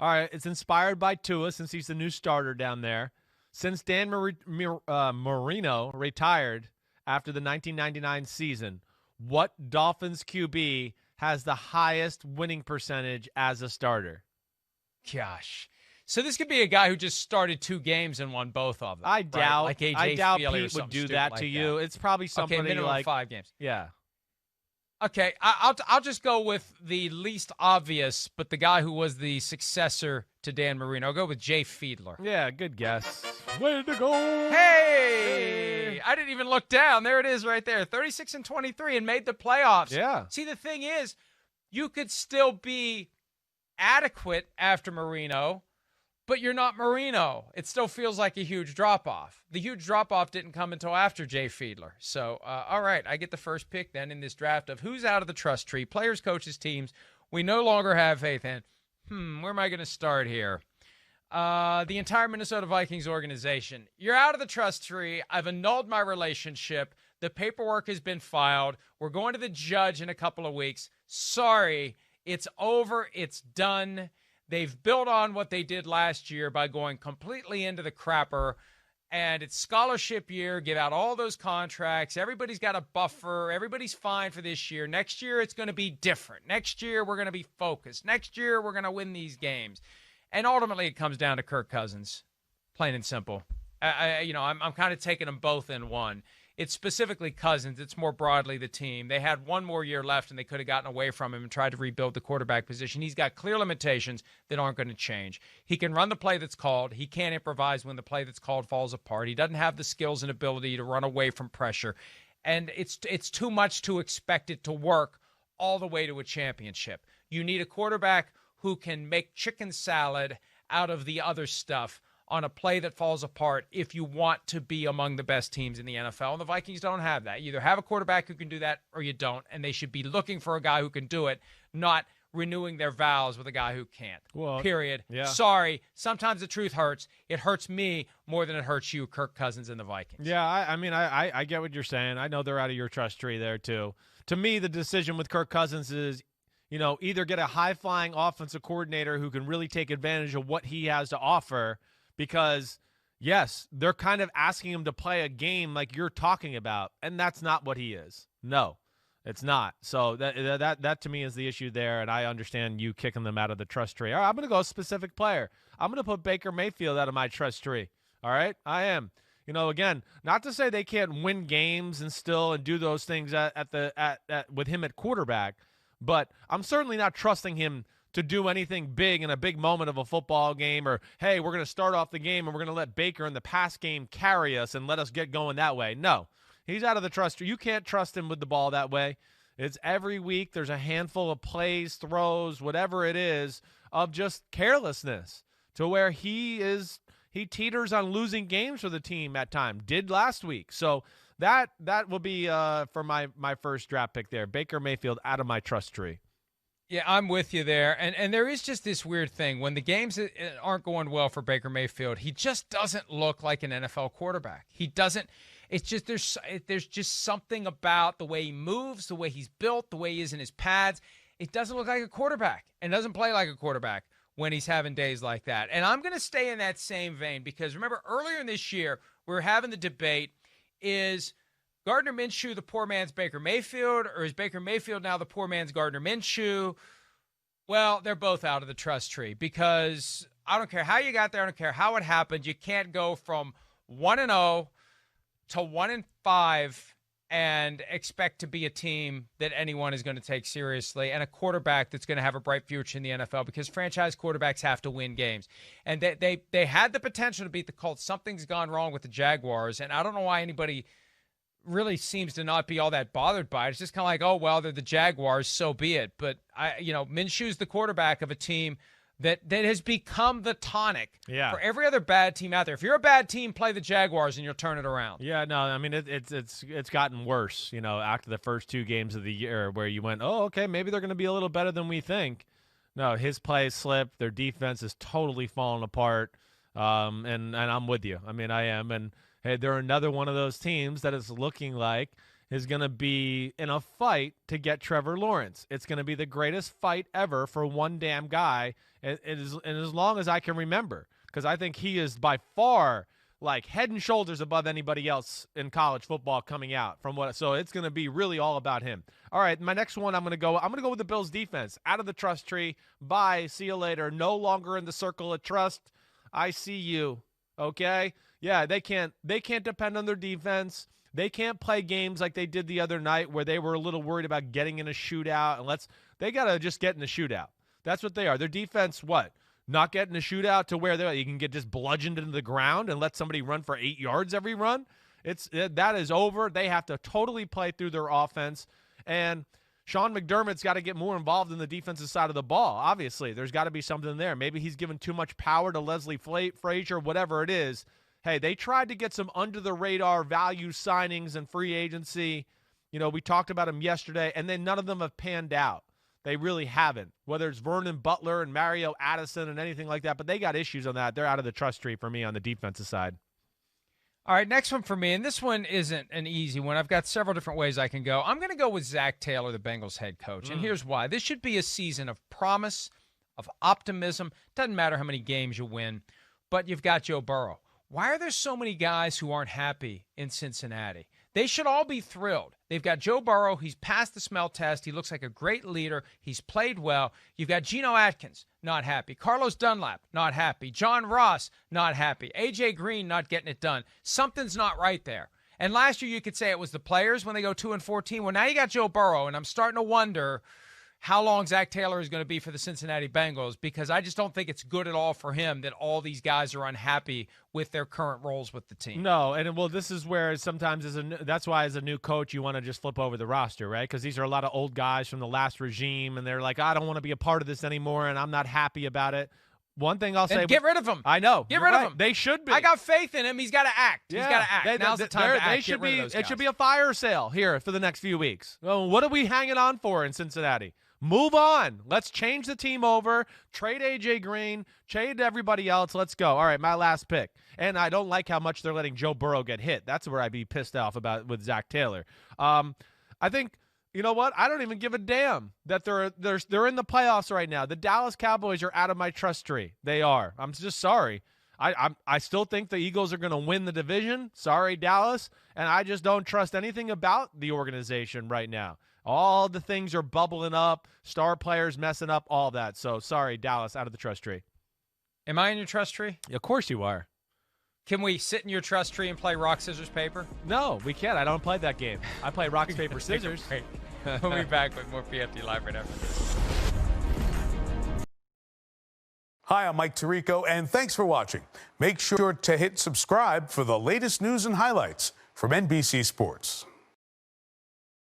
All right, it's inspired by Tua since he's the new starter down there. Since Dan Marino retired after the 1999 season, what Dolphins QB has the highest winning percentage as a starter? Gosh. So this could be a guy who just started 2 games and won both of them. I doubt. Like AJ I doubt Feely Pete would do that to you. It's probably somebody okay, minimum like 5 games. Yeah. Okay, I'll just go with the least obvious, but the guy who was the successor to Dan Marino. I'll go with Jay Fiedler. Yeah, good guess. Way to go! Hey, I didn't even look down. There it is, right there. 36-23 and made the playoffs. Yeah. See, the thing is, you could still be adequate after Marino, but you're not Marino. It still feels like a huge drop-off. The huge drop-off didn't come until after Jay Fiedler. So, all right, I get the first pick then in this draft of who's out of the trust tree, players, coaches, teams we no longer have faith in. Where am I going to start here? The entire Minnesota Vikings organization. You're out of the trust tree. I've annulled my relationship. The paperwork has been filed. We're going to the judge in a couple of weeks. Sorry, it's over. It's done. They've built on what they did last year by going completely into the crapper, and it's scholarship year. Give out all those contracts. Everybody's got a buffer. Everybody's fine for this year. Next year, it's going to be different. Next year, we're going to be focused. Next year, we're going to win these games. And ultimately, it comes down to Kirk Cousins, plain and simple. I'm kind of taking them both in one. It's specifically Cousins. It's more broadly the team. They had one more year left, and they could have gotten away from him and tried to rebuild the quarterback position. He's got clear limitations that aren't going to change. He can run the play that's called. He can't improvise when the play that's called falls apart. He doesn't have the skills and ability to run away from pressure. And it's too much to expect it to work all the way to a championship. You need a quarterback who can make chicken salad out of the other stuff on a play that falls apart if you want to be among the best teams in the NFL. And the Vikings don't have that. You either have a quarterback who can do that or you don't, and they should be looking for a guy who can do it, not renewing their vows with a guy who can't. Well, period. Yeah. Sorry. Sometimes the truth hurts. It hurts me more than it hurts you, Kirk Cousins and the Vikings. Yeah, I get what you're saying. I know they're out of your trust tree there too. To me, the decision with Kirk Cousins is, either get a high-flying offensive coordinator who can really take advantage of what he has to offer, because, yes, they're kind of asking him to play a game like you're talking about, and that's not what he is. No, it's not. So that to me is the issue there, and I understand you kicking them out of the trust tree. All right, I'm going to go a specific player. I'm going to put Baker Mayfield out of my trust tree. All right, I am. Again, not to say they can't win games and do those things with him at quarterback, but I'm certainly not trusting him to do anything big in a big moment of a football game, or, hey, we're going to start off the game and we're going to let Baker in the pass game carry us and let us get going that way. No, he's out of the trust. You can't trust him with the ball that way. It's every week there's a handful of plays, throws, whatever it is, of just carelessness to where he teeters on losing games for the team at times. Did last week. So that will be for my first draft pick there. Baker Mayfield out of my trust tree. Yeah, I'm with you there. And there is just this weird thing. When the games aren't going well for Baker Mayfield, he just doesn't look like an NFL quarterback. He doesn't. It's just there's just something about the way he moves, the way he's built, the way he is in his pads. It doesn't look like a quarterback and doesn't play like a quarterback when he's having days like that. And I'm going to stay in that same vein because, remember, earlier in this year, we were having the debate, is Gardner Minshew the poor man's Baker Mayfield, or is Baker Mayfield now the poor man's Gardner Minshew? Well, they're both out of the trust tree because I don't care how you got there. I don't care how it happened. You can't go from 1-0 to 1-5 and expect to be a team that anyone is going to take seriously and a quarterback that's going to have a bright future in the NFL, because franchise quarterbacks have to win games. And they had the potential to beat the Colts. Something's gone wrong with the Jaguars, and I don't know why anybody really seems to not be all that bothered by it. It's just kind of like, oh, well, they're the Jaguars, so be it. But Minshew's the quarterback of a team that has become the tonic for every other bad team out there. If you're a bad team, play the Jaguars and you'll turn it around. Yeah, no, I mean it's gotten worse, after the first 2 games of the year where you went, oh, okay, maybe they're going to be a little better than we think. No, his play slipped. Their defense is totally falling apart. And I'm with you. I mean, I am. And hey, they're another one of those teams that is looking like is going to be in a fight to get Trevor Lawrence. It's going to be the greatest fight ever for one damn guy, and as long as I can remember, because I think he is by far like head and shoulders above anybody else in college football coming out from what. So it's going to be really all about him. All right, my next one, I'm going to go with the Bills defense. Out of the trust tree. Bye. See you later. No longer in the circle of trust. I see you. Okay? Yeah, they can't depend on their defense. They can't play games like they did the other night where they were a little worried about getting in a shootout. And they got to just get in the shootout. That's what they are. Their defense, what? Not getting a shootout to where you can get just bludgeoned into the ground and let somebody run for 8 yards every run. That is over. They have to totally play through their offense. And Sean McDermott's got to get more involved in the defensive side of the ball. Obviously, there's got to be something there. Maybe he's given too much power to Leslie Frazier, whatever it is. Hey, they tried to get some under-the-radar value signings and free agency. You know, we talked about them yesterday, and then none of them have panned out. They really haven't, whether it's Vernon Butler and Mario Addison and anything like that. But they got issues on that. They're out of the trust tree for me on the defensive side. All right, next one for me, and this one isn't an easy one. I've got several different ways I can go. I'm going to go with Zach Taylor, the Bengals head coach, and here's why. This should be a season of promise, of optimism. Doesn't matter how many games you win, but you've got Joe Burrow. Why are there so many guys who aren't happy in Cincinnati? They should all be thrilled. They've got Joe Burrow. He's passed the smell test. He looks like a great leader. He's played well. You've got Geno Atkins, not happy. Carlos Dunlap, not happy. John Ross, not happy. A.J. Green, not getting it done. Something's not right there. And last year you could say it was the players when they go 2-14. Well, now you got Joe Burrow, and I'm starting to wonder how long Zach Taylor is going to be for the Cincinnati Bengals, because I just don't think it's good at all for him that all these guys are unhappy with their current roles with the team. No, and well, this is where sometimes that's why as a new coach you want to just flip over the roster, right? Because these are a lot of old guys from the last regime, and they're like, I don't want to be a part of this anymore, and I'm not happy about it. One thing I'll say, get rid of him. I know. Get rid of him. They should be. I got faith in him. He's got to act. Yeah. He's got to act. Now's the time to act. Get rid of those guys. It should be a fire sale here for the next few weeks. Well, what are we hanging on for in Cincinnati? Move on. Let's change the team over. Trade A.J. Green. Trade everybody else. Let's go. All right, my last pick. And I don't like how much they're letting Joe Burrow get hit. That's where I'd be pissed off about with Zach Taylor. I think, you know what? I don't even give a damn that they're in the playoffs right now. The Dallas Cowboys are out of my trust tree. They are. I'm just sorry. I still think the Eagles are going to win the division. Sorry, Dallas. And I just don't trust anything about the organization right now. All the things are bubbling up, star players messing up, all that. So, sorry, Dallas, out of the trust tree. Am I in your trust tree? Of course you are. Can we sit in your trust tree and play rock, scissors, paper? No, we can't. I don't play that game. I play rock, paper, scissors. We'll be back with more PFT Live right after this. Hi, I'm Mike Tirico, and thanks for watching. Make sure to hit subscribe for the latest news and highlights from NBC Sports.